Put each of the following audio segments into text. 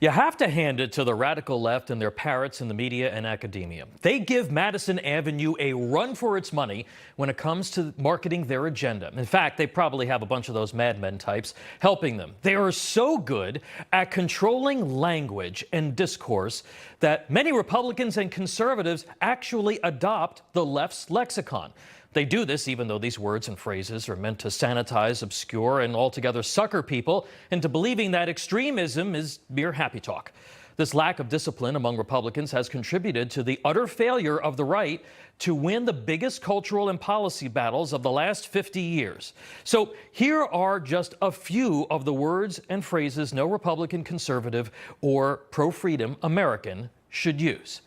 You have to hand it to the radical left and their parrots in the media and academia. They give Madison Avenue a run for its money when it comes to marketing their agenda. In fact, they probably have a bunch of those Mad Men types helping them. They are so good at controlling language and discourse that many Republicans and conservatives actually adopt the left's lexicon. They do this even though these words and phrases are meant to sanitize, obscure, and altogether sucker people into believing that extremism is mere happy talk. This lack of discipline among Republicans has contributed to the utter failure of the right to win the biggest cultural and policy battles of the last 50 years. So here are just a few of the words and phrases no Republican, conservative, or pro-freedom American should use.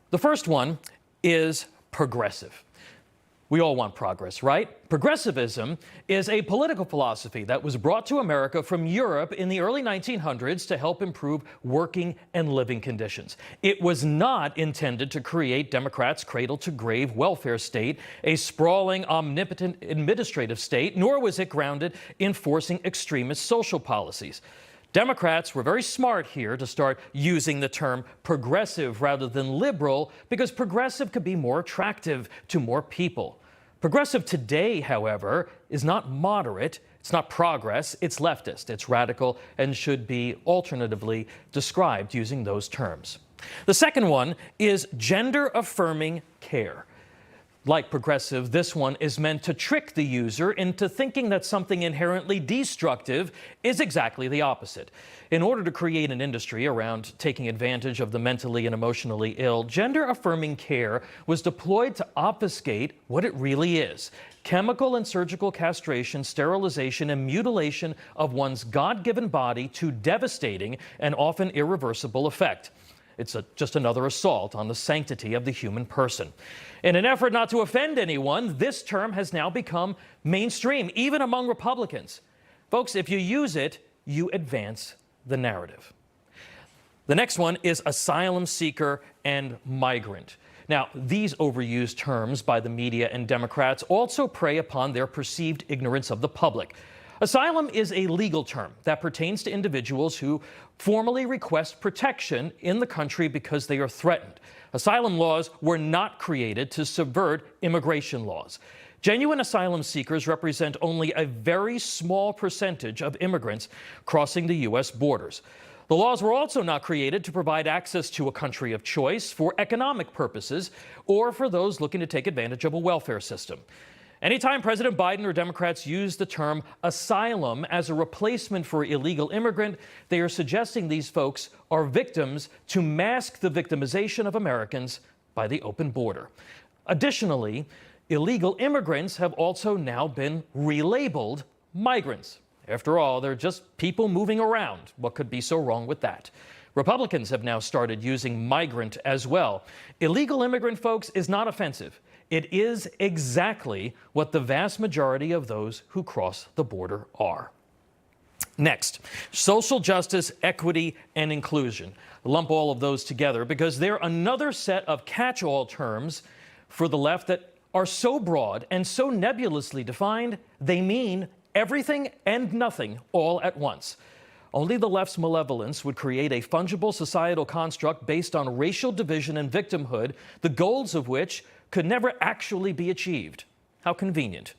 The first one is progressive. We all want progress, right? Progressivism is a political philosophy that was brought to America from Europe in the early 1900s to help improve working and living conditions. It was not intended to create Democrats' cradle-to-grave welfare state, a sprawling, omnipotent administrative state, nor was it grounded in forcing extremist social policies. Democrats were very smart here to start using the term progressive rather than liberal because progressive could be more attractive to more people. Progressive today, however, is not moderate, it's not progress, it's leftist, it's radical, and should be alternatively described using those terms. The second one is gender-affirming care. Like progressive, this one is meant to trick the user into thinking that something inherently destructive is exactly the opposite. In order to create an industry around taking advantage of the mentally and emotionally ill, gender-affirming care was deployed to obfuscate what it really is: chemical and surgical castration, sterilization, and mutilation of one's God-given body to devastating and often irreversible effect. It's just another assault on the sanctity of the human person. In an effort not to offend anyone, this term has now become mainstream, even among Republicans. Folks, if you use it, you advance the narrative. The next one is asylum seeker and migrant. Now, these overused terms by the media and Democrats also prey upon their perceived ignorance of the public. Asylum is a legal term that pertains to individuals who formally request protection in the country because they are threatened. Asylum laws were not created to subvert immigration laws. Genuine asylum seekers represent only a very small percentage of immigrants crossing the U.S. borders. The laws were also not created to provide access to a country of choice for economic purposes or for those looking to take advantage of a welfare system. Anytime President Biden or Democrats use the term asylum as a replacement for illegal immigrant, they are suggesting these folks are victims to mask the victimization of Americans by the open border. Additionally, illegal immigrants have also now been relabeled migrants. After all, they're just people moving around. What could be so wrong with that? Republicans have now started using migrant as well. Illegal immigrant, folks, is not offensive. It is exactly what the vast majority of those who cross the border are. Next, social justice, equity, and inclusion. Lump all of those together because they're another set of catch-all terms for the left that are so broad and so nebulously defined, they mean everything and nothing all at once. Only the left's malevolence would create a fungible societal construct based on racial division and victimhood, the goals of which could never actually be achieved. How convenient.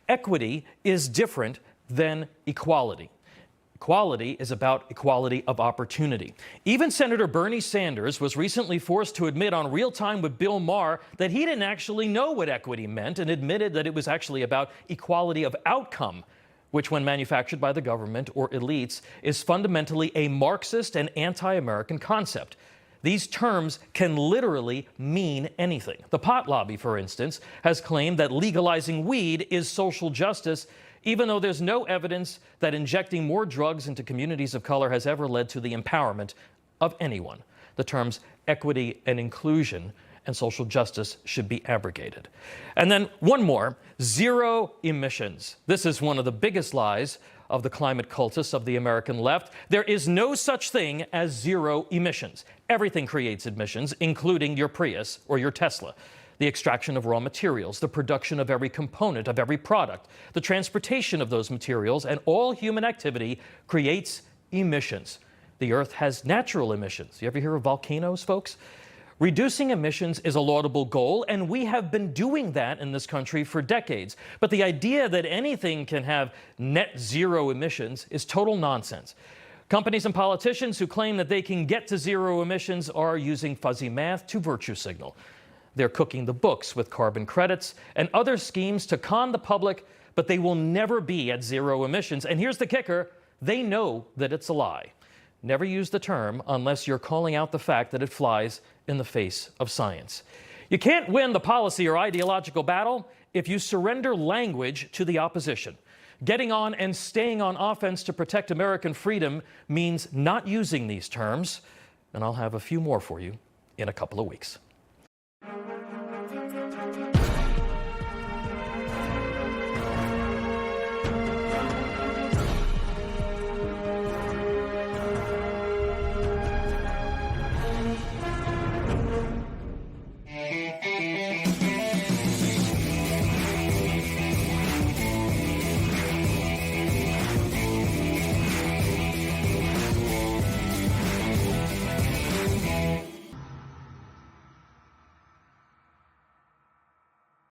Equity is different than equality. Equality is about equality of opportunity. Even Senator Bernie Sanders was recently forced to admit on Real Time with Bill Maher that he didn't actually know what equity meant and admitted that it was actually about equality of outcome, which, when manufactured by the government or elites, is fundamentally a Marxist and anti-American concept. These terms can literally mean anything. The pot lobby, for instance, has claimed that legalizing weed is social justice, even though there's no evidence that injecting more drugs into communities of color has ever led to the empowerment of anyone. The terms equity and inclusion and social justice should be abrogated. And then one more, zero emissions. This is one of the biggest lies of the climate cultists of the American left. There is no such thing as zero emissions. Everything creates emissions, including your Prius or your Tesla. The extraction of raw materials, the production of every component of every product, the transportation of those materials, and all human activity creates emissions. The Earth has natural emissions. You ever hear of volcanoes, folks? Reducing emissions is a laudable goal, and we have been doing that in this country for decades. But the idea that anything can have net zero emissions is total nonsense. Companies and politicians who claim that they can get to zero emissions are using fuzzy math to virtue signal. They're cooking the books with carbon credits and other schemes to con the public, but they will never be at zero emissions. And here's the kicker: they know that it's a lie. Never use the term unless you're calling out the fact that it flies in the face of science. You can't win the policy or ideological battle if you surrender language to the opposition. Getting on and staying on offense to protect American freedom means not using these terms. And I'll have a few more for you in a couple of weeks.